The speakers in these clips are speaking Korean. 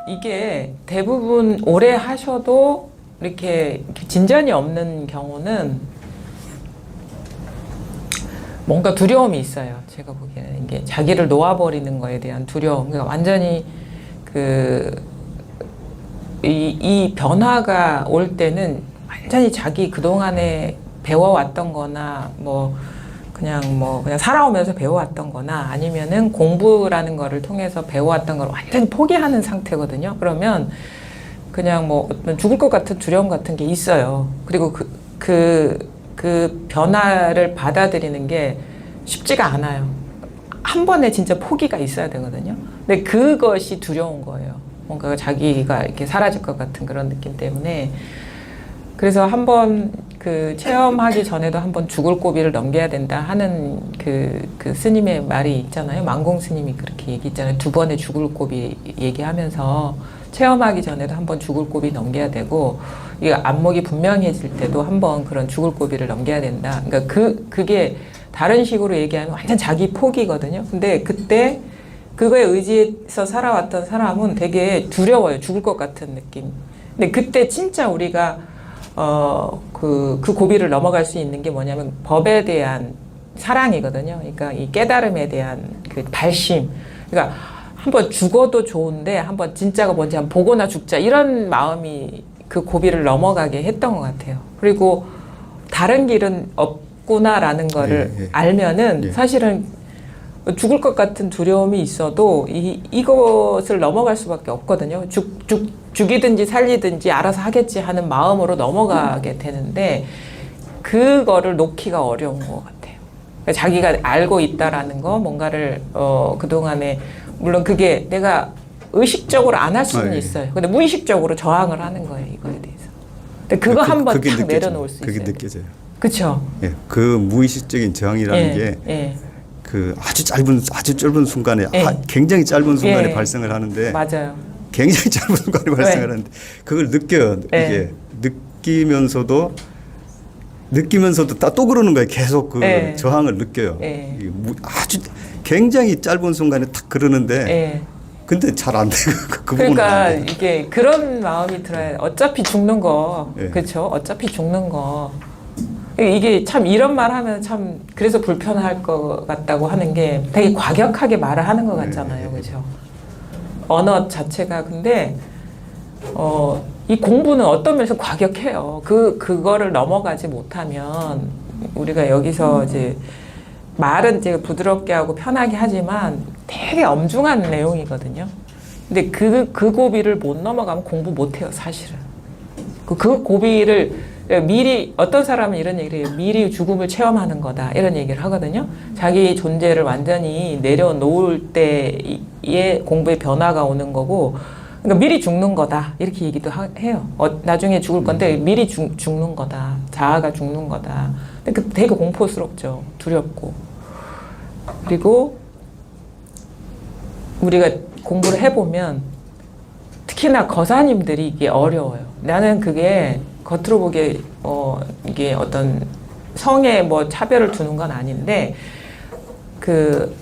이게 대부분 오래 하셔도 이렇게 진전이 없는 경우는 뭔가 두려움이 있어요. 제가 보기에는 이게 자기를 놓아버리는 거에 대한 두려움. 그러니까 완전히 이 변화가 올 때는 완전히 자기 그동안에 배워왔던 거나 그냥 살아오면서 배워왔던 거나 아니면은 공부라는 거를 통해서 배워왔던 걸 완전히 포기하는 상태거든요. 그러면 그냥 어떤 죽을 것 같은 두려움 같은 게 있어요. 그리고 그 변화를 받아들이는 게 쉽지가 않아요. 한 번에 진짜 포기가 있어야 되거든요. 근데 그것이 두려운 거예요. 뭔가 자기가 이렇게 사라질 것 같은 그런 느낌 때문에. 그래서 한번 체험하기 전에도 한번 죽을 고비를 넘겨야 된다 하는 그 스님의 말이 있잖아요. 만공 스님이 그렇게 얘기했잖아요. 2번의 죽을 고비 얘기하면서 체험하기 전에도 한번 죽을 고비 넘겨야 되고, 이 안목이 분명해질 때도 한번 그런 죽을 고비를 넘겨야 된다. 그러니까 그게 다른 식으로 얘기하면 완전 자기 포기거든요. 근데 그때 그거에 의지해서 살아왔던 사람은 되게 두려워요. 죽을 것 같은 느낌. 근데 그때 진짜 우리가 그 고비를 넘어갈 수 있는 게 뭐냐면 법에 대한 사랑이거든요. 그러니까 이 깨달음에 대한 그 발심. 그러니까 한번 죽어도 좋은데 한번 진짜가 뭔지 한번 보고나 죽자, 이런 마음이 그 고비를 넘어가게 했던 것 같아요. 그리고 다른 길은 없구나라는 거를 알면은 사실은 죽을 것 같은 두려움이 있어도 이것을 넘어갈 수밖에 없거든요. 죽이든지 살리든지 알아서 하겠지 하는 마음으로 넘어가게 되는데 그거를 놓기가 어려운 것 같아요. 자기가 알고 있다라는 거, 뭔가를 그동안에, 물론 그게 내가 의식적으로 안 할 수는 있어요. 근데 무의식적으로 저항을 하는 거예요, 이거에 대해서. 근데 그거 한번 딱 내려놓을 수 있어요. 그게 느껴져요. 그렇죠. 예, 그 무의식적인 저항이라는 게 그 아주 짧은 순간에 굉장히 짧은 순간에 발생을 하는데, 맞아요. 굉장히 짧은 순간에 발생을 하는데 그걸 느껴요. 이게 느끼면서도 또 그러는 거예요. 계속 그 저항을 느껴요. 아주 굉장히 짧은 순간에 탁 그러는데 근데 잘 안 돼요. 그 그러니까 이게 그런 마음이 들어요. 어차피 죽는 거. 그렇죠? 어차피 죽는 거. 이게 참 이런 말 하면 참 그래서 불편할 것 같다고 하는 게 되게 과격하게 말을 하는 것 같잖아요. 그렇죠? 언어 자체가. 근데 이 공부는 어떤 면에서 과격해요. 그거를 넘어가지 못하면 우리가 여기서 이제 말은 이제 부드럽게 하고 편하게 하지만 되게 엄중한 내용이거든요. 근데 그 고비를 못 넘어가면 공부 못 해요, 사실은. 그 고비를 미리, 어떤 사람은 이런 얘기를 해요. 미리 죽음을 체험하는 거다, 이런 얘기를 하거든요. 자기 존재를 완전히 내려놓을 때에 공부의 변화가 오는 거고, 그러니까 미리 죽는 거다, 이렇게 얘기도 해요. 나중에 죽을 건데 미리 죽는 거다, 자아가 죽는 거다. 근데 되게 공포스럽죠. 두렵고. 그리고 우리가 공부를 해보면 특히나 거사님들이 이게 어려워요. 나는 그게 겉으로 보기에 이게 어떤 성에 차별을 두는 건 아닌데, 그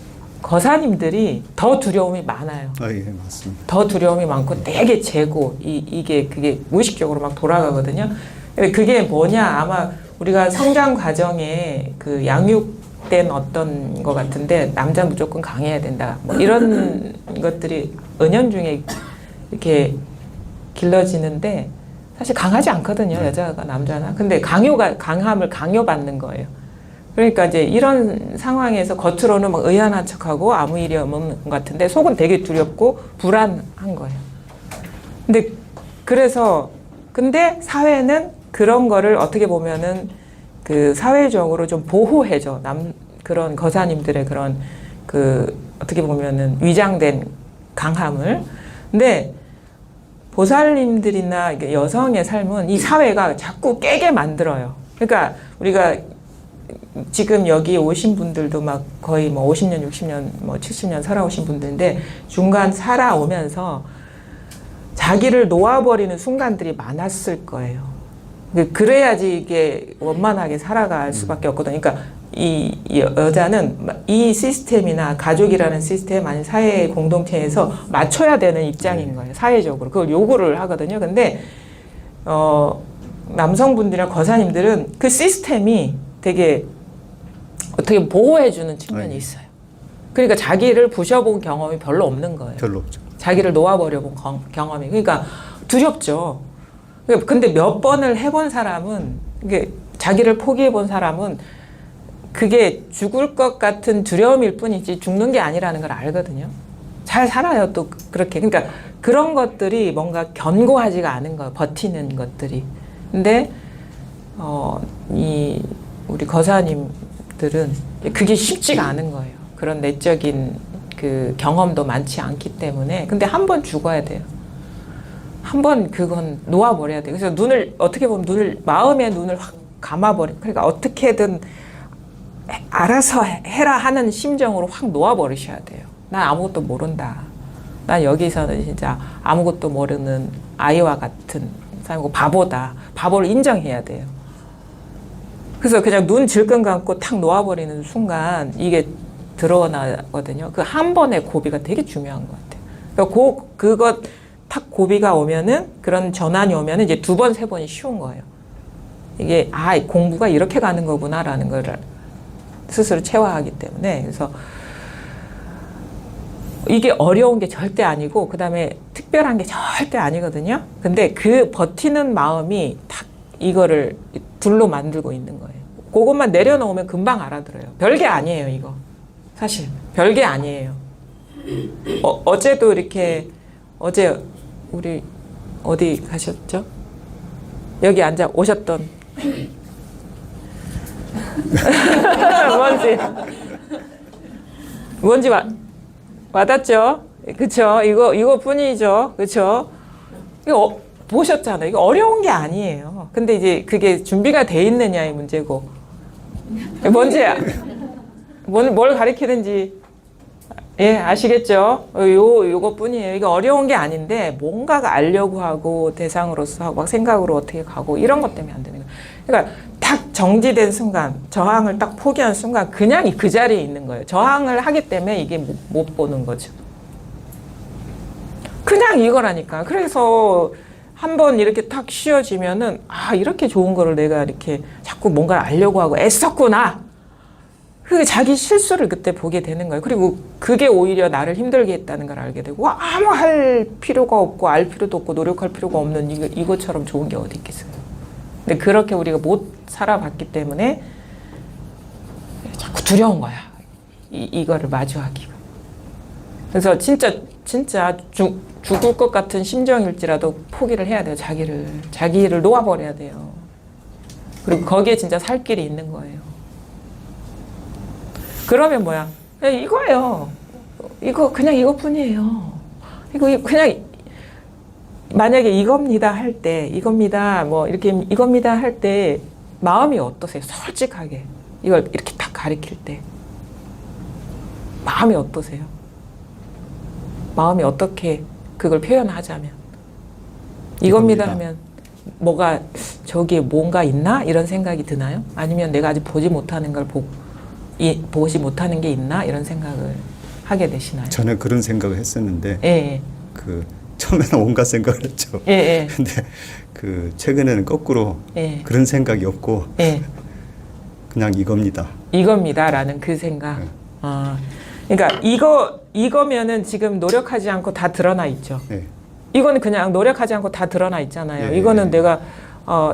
거사님들이 더 두려움이 많아요. 예, 맞습니다. 더 두려움이 많고 되게 재고 그게 무의식적으로 막 돌아가거든요. 그게 뭐냐, 아마 우리가 성장 과정에 그 양육된 어떤 것 같은데, 남자 무조건 강해야 된다, 이런 것들이 은연중에 이렇게 길러지는데 사실 강하지 않거든요, 여자가 남자나. 근데 강함을 강요받는 거예요. 그러니까 이제 이런 상황에서 겉으로는 막 의연한 척하고 아무 일이 없는 것 같은데 속은 되게 두렵고 불안한 거예요. 근데 사회는 그런 거를 어떻게 보면은 그 사회적으로 좀 보호해줘. 그런 거사님들의 그런 어떻게 보면은 위장된 강함을. 근데 보살님들이나 여성의 삶은 이 사회가 자꾸 깨게 만들어요. 그러니까 우리가 지금 여기 오신 분들도 막 거의 50년, 60년, 70년 살아오신 분들인데, 중간 살아오면서 자기를 놓아버리는 순간들이 많았을 거예요. 그래야지 이게 원만하게 살아갈 수밖에 없거든요. 그러니까 이 여자는 이 시스템이나 가족이라는 시스템 아니 사회 공동체에서 맞춰야 되는 입장인 거예요. 사회적으로 그걸 요구를 하거든요. 근데 남성분들이나 거사님들은 그 시스템이 되게 어떻게 보호해주는 측면이 있어요. 그러니까 자기를 부셔본 경험이 별로 없는 거예요. 별로 없죠. 자기를 놓아버려본 경험이. 그러니까 두렵죠. 근데 몇 번을 해본 사람은, 이게 자기를 포기해본 사람은 그게 죽을 것 같은 두려움일 뿐이지 죽는 게 아니라는 걸 알거든요. 잘 살아요, 또 그렇게. 그러니까 그런 것들이 뭔가 견고하지가 않은 거예요. 버티는 것들이. 근데, 우리 거사님들은 그게 쉽지가 않은 거예요. 그런 내적인 그 경험도 많지 않기 때문에. 근데 한 번 죽어야 돼요. 한 번 그건 놓아버려야 돼요. 그래서 어떻게 보면 마음의 눈을 확 감아버려. 그러니까 어떻게든 알아서 해라 하는 심정으로 확 놓아버리셔야 돼요. 난 아무것도 모른다. 난 여기서는 진짜 아무것도 모르는 아이와 같은 사람이고 바보다. 바보를 인정해야 돼요. 그래서 그냥 눈 질끈 감고 탁 놓아버리는 순간 이게 드러나거든요. 그 한 번의 고비가 되게 중요한 것 같아요. 그러니까 그것 탁 고비가 오면은 그런 전환이 오면은 이제 2번, 3번이 쉬운 거예요. 이게 공부가 이렇게 가는 거구나라는 걸 스스로 체화하기 때문에. 그래서 이게 어려운 게 절대 아니고 그다음에 특별한 게 절대 아니거든요. 근데 그 버티는 마음이 탁 이거를 둘로 만들고 있는 거예요. 그것만 내려놓으면 금방 알아들어요. 별게 아니에요, 이거. 사실 별게 아니에요. 어제도 이렇게 어제 우리 어디 가셨죠? 여기 앉아 오셨던 뭔지 와닿죠? 그쵸? 이거 뿐이죠. 그쵸? 이거 보셨잖아요. 이거 어려운 게 아니에요. 근데 이제 그게 준비가 돼 있느냐의 문제고. 뭔지, 뭘 가리키는지, 예, 아시겠죠? 요거 뿐이에요. 이거 어려운 게 아닌데, 뭔가가 알려고 하고, 대상으로서 하고, 막 생각으로 어떻게 가고, 이런 것 때문에 안 되는 거예요. 그러니까, 딱 정지된 순간, 저항을 딱 포기한 순간, 그냥 그 자리에 있는 거예요. 저항을 하기 때문에 이게 못 보는 거죠. 그냥 이거라니까. 그래서, 한번 이렇게 탁 쉬어지면은, 이렇게 좋은 거를 내가 이렇게 자꾸 뭔가를 알려고 하고 애썼구나. 그게 자기 실수를 그때 보게 되는 거예요. 그리고 그게 오히려 나를 힘들게 했다는 걸 알게 되고, 아무 할 필요가 없고, 알 필요도 없고, 노력할 필요가 없는 이것처럼 좋은 게 어디 있겠어요. 근데 그렇게 우리가 못 살아봤기 때문에 자꾸 두려운 거야. 이거를 마주하기가. 그래서 진짜 죽을 것 같은 심정일지라도 포기를 해야 돼요. 자기를 놓아버려야 돼요. 그리고 거기에 진짜 살 길이 있는 거예요. 그러면 뭐야? 이거예요. 그냥 이것뿐이에요. 그냥 만약에 이겁니다 할 때, 이겁니다 뭐 이렇게 이겁니다 할 때 마음이 어떠세요? 솔직하게 이걸 이렇게 딱 가리킬 때 마음이 어떠세요? 마음이 어떻게 그걸 표현하자면 이겁니다 하면 저기에 뭔가 있나? 이런 생각이 드나요? 아니면 내가 아직 보지 못하는 걸 보지 못하는 게 있나? 이런 생각을 하게 되시나요? 저는 그런 생각을 했었는데 예. 처음에는 온갖 생각을 했죠. 예. 근데 최근에는 거꾸로 그런 생각이 없고 그냥 이겁니다라는 그 생각. 그러니까 이거면은 지금 노력하지 않고 다 드러나 있죠. 이거는 그냥 노력하지 않고 다 드러나 있잖아요. 이거는 내가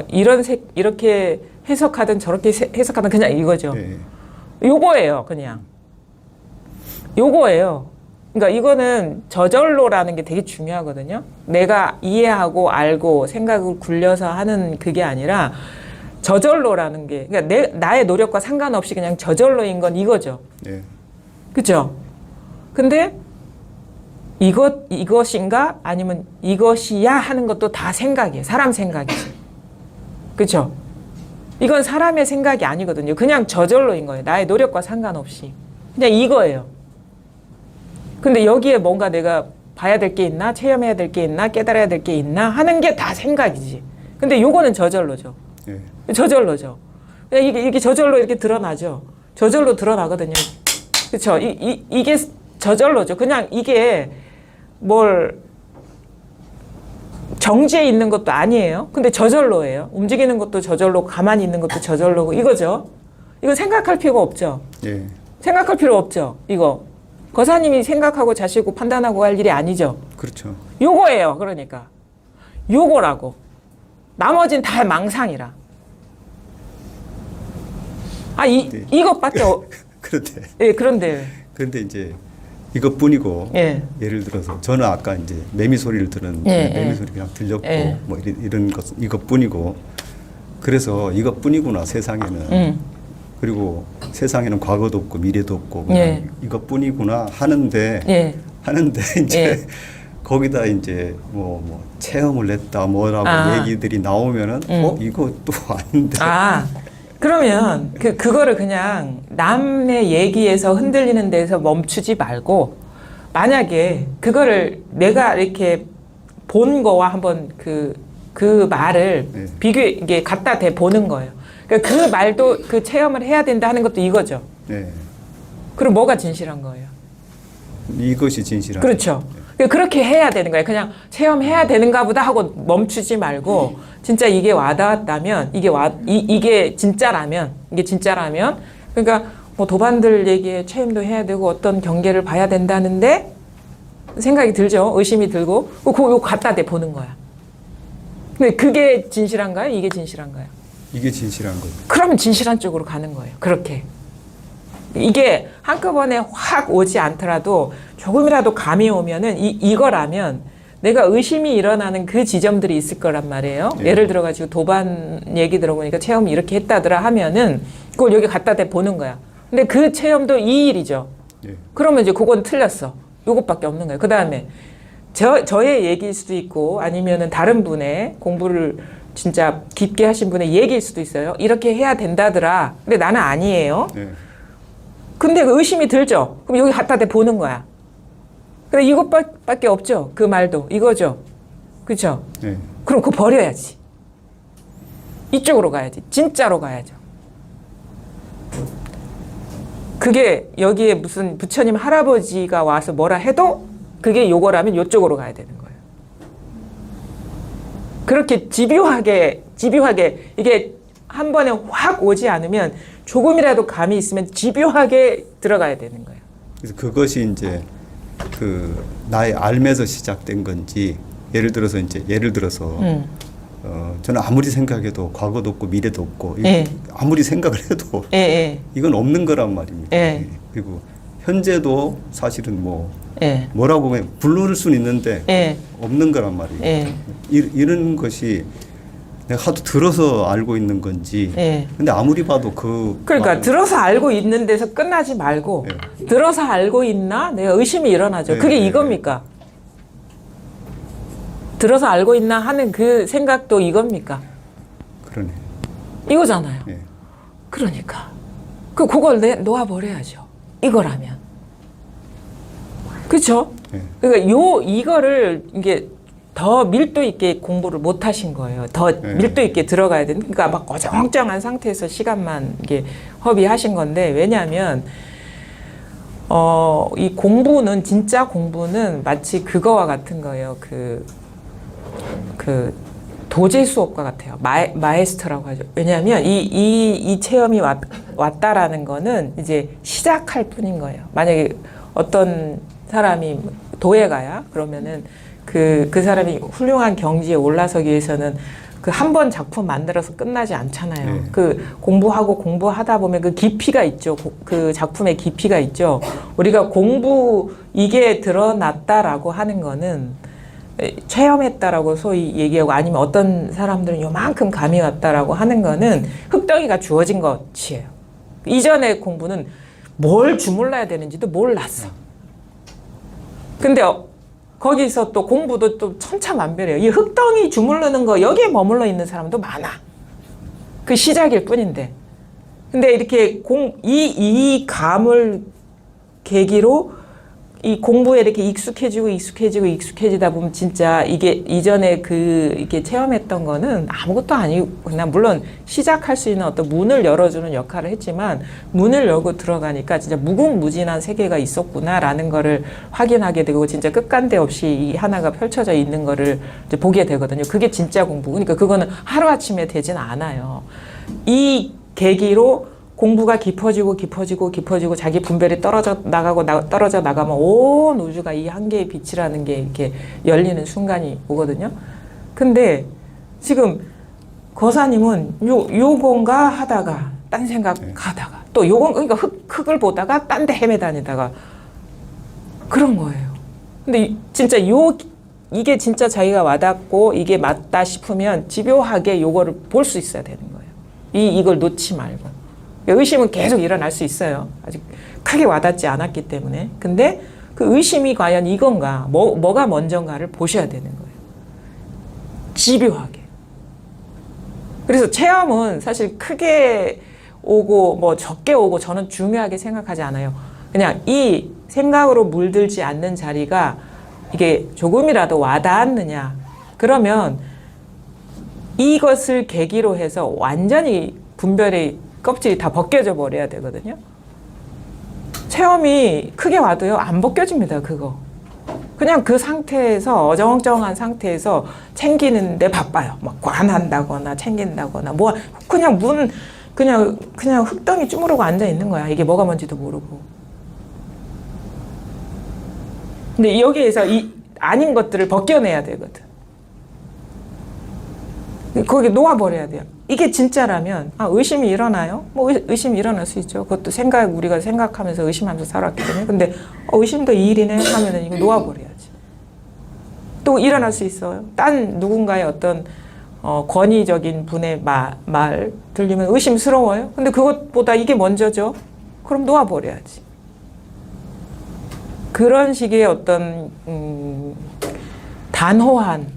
이렇게 해석하든 저렇게 해석하든 그냥 이거죠. 요거예요, 그냥. 요거예요. 그러니까 이거는 저절로라는 게 되게 중요하거든요. 내가 이해하고 알고 생각을 굴려서 하는 그게 아니라 저절로라는 게, 그러니까 나의 노력과 상관없이 그냥 저절로인 건 이거죠. 그죠? 근데 이것인가? 아니면 이것이야? 하는 것도 다 생각이에요. 사람 생각이지. 그죠? 이건 사람의 생각이 아니거든요. 그냥 저절로인 거예요. 나의 노력과 상관없이. 그냥 이거예요. 근데 여기에 뭔가 내가 봐야 될 게 있나? 체험해야 될 게 있나? 깨달아야 될 게 있나? 하는 게 다 생각이지. 근데 요거는 저절로죠. 저절로죠. 이게 저절로 이렇게 드러나죠. 저절로 드러나거든요. 그렇죠? 이게 저절로죠. 그냥 이게 뭘 정지해 있는 것도 아니에요. 근데 저절로예요. 움직이는 것도 저절로, 가만히 있는 것도 저절로고 이거죠. 이거 생각할 필요가 없죠. 예. 생각할 필요 없죠. 이거 거사님이 생각하고 자시고 판단하고 할 일이 아니죠. 그렇죠. 요거예요. 그러니까 요거라고. 나머진 다 망상이라. 네. 이것밖에 그런데 예, 그런데 이제 이것뿐이고 예. 예를 들어서 저는 아까 이제 매미 소리를 들은 예, 매미 예. 소리 그냥 들렸고 예. 뭐 이런 것 이것뿐이고 그래서 이것뿐이구나 세상에는 그리고 세상에는 과거도 없고 미래도 없고 그냥 예. 이것뿐이구나 하는데 예. 이제 예. 거기다 이제 뭐 체험을 했다 뭐라고 얘기들이 나오면은 이거 또 아닌데 그러면 그거를 그냥 남의 얘기에서 흔들리는 데서 멈추지 말고 만약에 그거를 내가 이렇게 본 거와 한번 그 말을 네. 이게 갖다 대 보는 거예요. 그러니까 그 말도 그 체험을 해야 된다 하는 것도 이거죠. 네. 그럼 뭐가 진실한 거예요? 이것이 진실한 그렇죠. 그렇게 해야 되는 거예요. 그냥 체험해야 되는가 보다 하고 멈추지 말고 진짜 이게 와닿았다면 이게 진짜라면 그러니까 뭐 도반들 얘기에 체험도 해야 되고 어떤 경계를 봐야 된다는데 생각이 들죠. 의심이 들고 그거 갖다 대 보는 거야. 근데 그게 진실한가요? 이게 진실한가요? 이게 진실한 거죠. 그러면 진실한 쪽으로 가는 거예요. 그렇게. 이게 한꺼번에 확 오지 않더라도 조금이라도 감이 오면은 이거라면 내가 의심이 일어나는 그 지점들이 있을 거란 말이에요. 네. 예를 들어가지고 도반 얘기 들어보니까 체험 이렇게 했다더라 하면은 그걸 여기 갖다 대 보는 거야. 근데 그 체험도 이 일이죠. 네. 그러면 이제 그건 틀렸어. 요것밖에 없는 거예요. 그 다음에 저의 얘기일 수도 있고 아니면은 다른 분의 공부를 진짜 깊게 하신 분의 얘기일 수도 있어요. 이렇게 해야 된다더라. 근데 나는 아니에요. 네. 근데 의심이 들죠? 그럼 여기 갖다 대 보는 거야. 근데 이것밖에 없죠? 그 말도. 이거죠? 그쵸? 네. 그럼 그거 버려야지. 이쪽으로 가야지. 진짜로 가야죠. 그게 여기에 무슨 부처님 할아버지가 와서 뭐라 해도 그게 요거라면 요쪽으로 가야 되는 거예요. 그렇게 집요하게 이게 한 번에 확 오지 않으면 조금이라도 감이 있으면 집요하게 들어가야 되는 거예요. 그래서 그것이 이제 그 나의 알면서 시작된 건지 예를 들어서 저는 아무리 생각해도 과거도 없고 미래도 없고 아무리 생각을 해도 이건 없는 거란 말입니다. 그리고 현재도 사실은 뭐라고 부를 수는 있는데 없는 거란 말이에요. 이런 것이 내가 하도 들어서 알고 있는 건지 근데 아무리 봐도 그러니까 들어서 알고 있는 데서 끝나지 말고 들어서 알고 있나? 내가 의심이 일어나죠. 그게 이겁니까? 들어서 알고 있나 하는 그 생각도 이겁니까? 그러네. 이거잖아요. 그러니까 그걸 놓아버려야죠. 이거라면. 그렇죠? 그러니까 이거를 이게 더 밀도 있게 공부를 못 하신 거예요. 더 밀도 있게 들어가야 되는. 그러니까 막 어정쩡한 상태에서 시간만 이게 허비하신 건데 왜냐하면 이 공부는 진짜 공부는 마치 그거와 같은 거예요. 그 도제 수업과 같아요. 마에스터라고 하죠. 왜냐하면 이 체험이 왔다라는 거는 이제 시작할 뿐인 거예요. 만약에 어떤 사람이 도에 가야 그러면은 그 사람이 훌륭한 경지에 올라서기 위해서는 그 한 번 작품 만들어서 끝나지 않잖아요. 그 공부하다 보면 그 깊이가 있죠. 그 작품의 깊이가 있죠. 우리가 이게 드러났다라고 하는 거는 체험했다라고 소위 얘기하고 아니면 어떤 사람들은 요만큼 감이 왔다라고 하는 거는 흙덩이가 주어진 것이에요. 이전의 공부는 뭘 주물러야 되는지도 몰랐어. 근데 거기서 또 공부도 또 천차만별이에요. 이 흙덩이 주물르는 거 여기에 머물러 있는 사람도 많아. 그 시작일 뿐인데. 근데 이렇게 이 감을 계기로 이 공부에 이렇게 익숙해지다 보면 진짜 이게 이전에 이게 체험했던 거는 아무것도 아니고 그냥 물론 시작할 수 있는 어떤 문을 열어주는 역할을 했지만 문을 열고 들어가니까 진짜 무궁무진한 세계가 있었구나라는 거를 확인하게 되고 진짜 끝간데 없이 이 하나가 펼쳐져 있는 거를 이제 보게 되거든요. 그게 진짜 공부. 그러니까 그거는 하루아침에 되진 않아요. 이 계기로 공부가 깊어지고 자기 분별이 떨어져 나가면 온 우주가 이 한 개의 빛이라는 게 이렇게 열리는 순간이 오거든요. 근데 지금 거사님은 요건가 하다가 딴 생각하다가 또 요건 그러니까 흙을 보다가 딴 데 헤매다니다가 그런 거예요. 근데 진짜 이게 진짜 자기가 와닿고 이게 맞다 싶으면 집요하게 요거를 볼 수 있어야 되는 거예요. 이걸 놓지 말고. 의심은 계속 일어날 수 있어요. 아직 크게 와닿지 않았기 때문에. 근데 그 의심이 과연 이건가, 뭐가 먼저인가를 보셔야 되는 거예요. 집요하게. 그래서 체험은 사실 크게 오고 뭐 적게 오고 저는 중요하게 생각하지 않아요. 그냥 이 생각으로 물들지 않는 자리가 이게 조금이라도 와닿았느냐. 그러면 이것을 계기로 해서 완전히 분별의 껍질이 다 벗겨져 버려야 되거든요. 체험이 크게 와도요, 안 벗겨집니다, 그거. 그냥 그 상태에서, 어정쩡한 상태에서 챙기는데 바빠요. 막 관한다거나 챙긴다거나, 그냥 그냥 흙덩이 쭈무르고 앉아 있는 거야. 이게 뭐가 뭔지도 모르고. 근데 여기에서 아닌 것들을 벗겨내야 되거든. 거기 놓아버려야 돼요. 이게 진짜라면 의심이 일어나요? 뭐 의심이 일어날 수 있죠. 그것도 우리가 생각하면서 의심하면서 살았기 때문에. 근데 의심도 이 일이네 하면은 이거 놓아버려야지. 또 일어날 수 있어요. 딴 누군가의 어떤 권위적인 분의 말 들리면 의심스러워요. 근데 그것보다 이게 먼저죠. 그럼 놓아버려야지. 그런 식의 어떤 단호한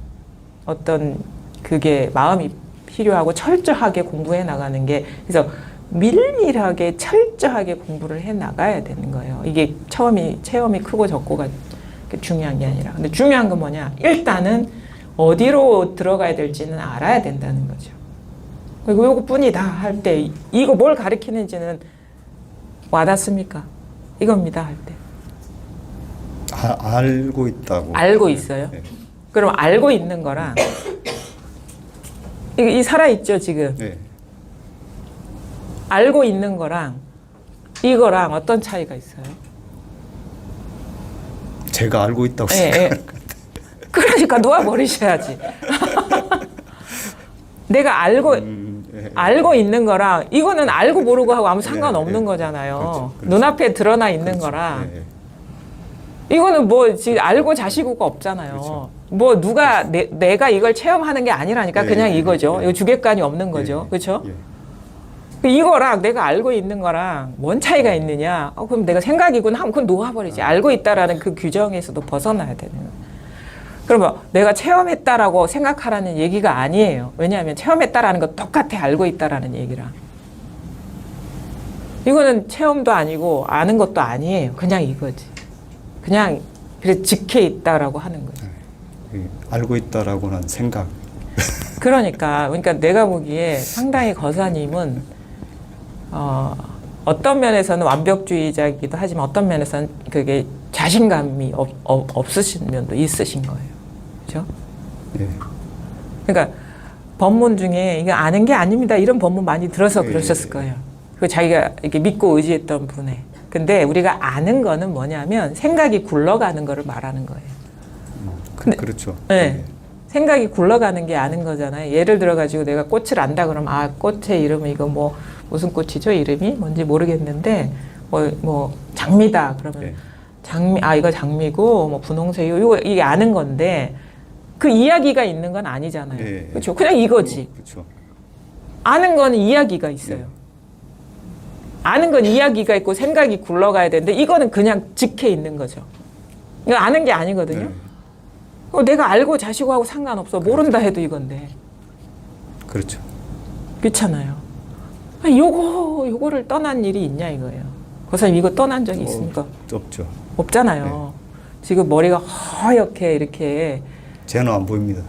어떤 그게 마음이 필요하고 철저하게 공부해 나가는 게, 그래서 밀밀하게 철저하게 공부를 해 나가야 되는 거예요. 이게 체험이 크고 적고가 중요한 게 아니라. 근데 중요한 건 뭐냐? 일단은 어디로 들어가야 될지는 알아야 된다는 거죠. 그리고 요거뿐이다 할 때 이거 뭘 가리키는지는 와닿습니까? 이겁니다 할 때. 알고 있다고. 알고 있어요? 네. 그럼 알고 있는 거랑 이 살아있죠, 지금? 네. 알고 있는 거랑 이거랑 어떤 차이가 있어요? 제가 알고 있다고 생각하는 것 같아요. 그러니까 놓아버리셔야지. 내가 알고 있는 거랑 이거는 알고 모르고 하고 아무 상관없는 거잖아요. 그렇죠. 눈앞에 드러나 있는 거랑 이거는 뭐 지금 알고 자시고가 없잖아요. 그렇죠. 뭐 누가 내가 이걸 체험하는 게 아니라니까 그냥 이거죠. 이거 주객관이 없는 거죠. 그렇죠? 이거랑 내가 알고 있는 거랑 뭔 차이가 있느냐? 그럼 내가 생각이군 하면 그건 놓아버리지. 알고 있다라는 그 규정에서도 벗어나야 되는 거예요. 그러면 내가 체험했다라고 생각하라는 얘기가 아니에요. 왜냐하면 체험했다라는 거 똑같아, 알고 있다라는 얘기랑. 이거는 체험도 아니고 아는 것도 아니에요. 그냥 이거지. 그냥 그래 직해 있다라고 하는 거죠. 알고 있다라고는 생각. 그러니까 내가 보기에 상당히 거사님은 어떤 면에서는 완벽주의자이기도 하지만 어떤 면에서는 그게 자신감이 없으신 면도 있으신 거예요. 그렇죠? 네. 그러니까 법문 중에 이거 아는 게 아닙니다. 이런 법문 많이 들어서 그러셨을 거예요. 그 자기가 이렇게 믿고 의지했던 분에. 근데 우리가 아는 거는 뭐냐면 생각이 굴러가는 거를 말하는 거예요. 근데, 그렇죠. 네. 생각이 굴러가는 게 아는 거잖아요. 예를 들어가지고 내가 꽃을 안다 그러면 꽃의 이름은 이거 뭐 무슨 꽃이죠? 이름이 뭔지 모르겠는데 뭐 장미다 그러면 이거 장미고 뭐 분홍색이고 이게 아는 건데 그 이야기가 있는 건 아니잖아요. 그렇죠? 그냥 이거지. 그렇죠. 아는 거는 이야기가 있어요. 아는 건 이야기가 있고 생각이 굴러가야 되는데 이거는 그냥 직해 있는 거죠. 이거 아는 게 아니거든요. 내가 알고 자시고 하고 상관없어. 모른다 해도 이건데. 그렇죠. 그렇잖아요. 요거를 떠난 일이 있냐 이거예요. 그 사람 이거 떠난 적이 있습니까? 없죠. 없잖아요. 지금 머리가 허옇게 이렇게. 쟤는 안 보입니다.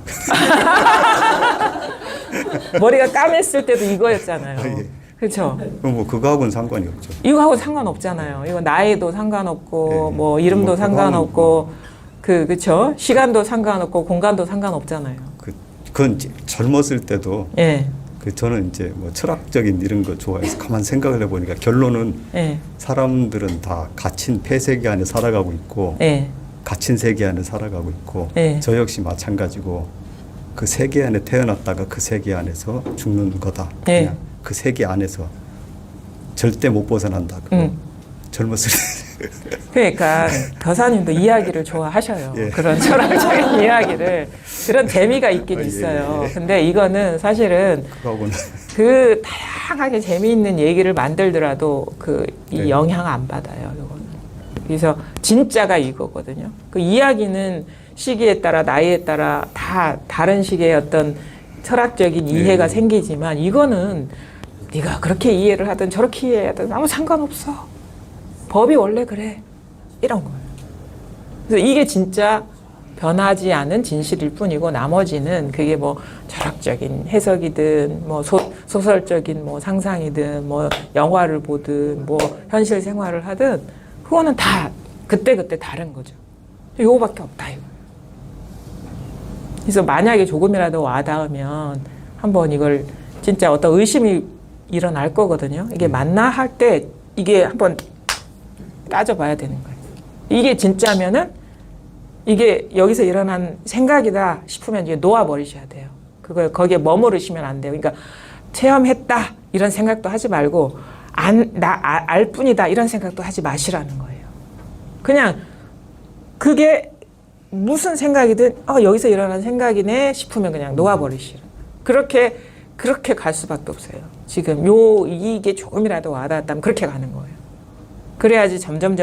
머리가 까맸을 때도 이거였잖아요. 예. 그렇죠? 뭐 그거하고는 상관이 없죠. 이거하고 상관없잖아요. 이거 나이도 상관없고 네. 뭐 이름도 뭐 상관없고 그렇죠? 시간도 상관없고 공간도 상관없잖아요. 그건 젊었을 때도 예. 저는 이제 뭐 철학적인 이런 거 좋아해서 가만 생각을 해보니까 결론은 예. 사람들은 다 갇힌 폐세계 안에 살아가고 있고 예. 갇힌 세계 안에 살아가고 있고 예. 저 역시 마찬가지고 그 세계 안에 태어났다가 그 세계 안에서 죽는 거다. 예. 그냥 그 세계 안에서 절대 못 벗어난다. 젊었을 때. 그러니까 벼사님도 이야기를 좋아하셔요. 예. 그런 철학적인 이야기를. 그런 재미가 있긴 있어요. 근데 이거는 사실은 그거하고는 그 다양하게 재미있는 얘기를 만들더라도 이 영향 안 받아요. 이거는. 그래서 진짜가 이거거든요. 그 이야기는 시기에 따라 나이에 따라 다 다른 식의 어떤 철학적인 이해가 생기지만 이거는 네가 그렇게 이해를 하든 저렇게 이해하든 아무 상관없어. 법이 원래 그래. 이런 거예요. 그래서 이게 진짜 변하지 않은 진실일 뿐이고 나머지는 그게 뭐 철학적인 해석이든 뭐 소설적인 뭐 상상이든 뭐 영화를 보든 뭐 현실 생활을 하든 그거는 다 그때그때 다른 거죠. 요거밖에 없다 이거. 그래서 만약에 조금이라도 와닿으면 한번 이걸 진짜 어떤 의심이 일어날 거거든요. 이게 맞나 할 때 이게 한번 따져봐야 되는 거예요. 이게 진짜면은 이게 여기서 일어난 생각이다 싶으면 이제 놓아버리셔야 돼요. 그걸 거기에 머무르시면 안 돼요. 그러니까 체험했다 이런 생각도 하지 말고 알 뿐이다 이런 생각도 하지 마시라는 거예요. 그냥 그게 무슨 생각이든 여기서 일어난 생각이네 싶으면 그냥 놓아버리시라. 그렇게 갈 수밖에 없어요. 지금 이게 조금이라도 와닿았다면 그렇게 가는 거예요. 그래야지 점점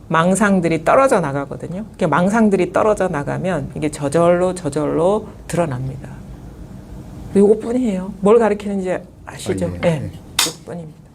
망상들이 떨어져 나가거든요. 망상들이 떨어져 나가면 이게 저절로 드러납니다. 이것뿐이에요. 뭘 가리키는지 아시죠? 네. 이것뿐입니다.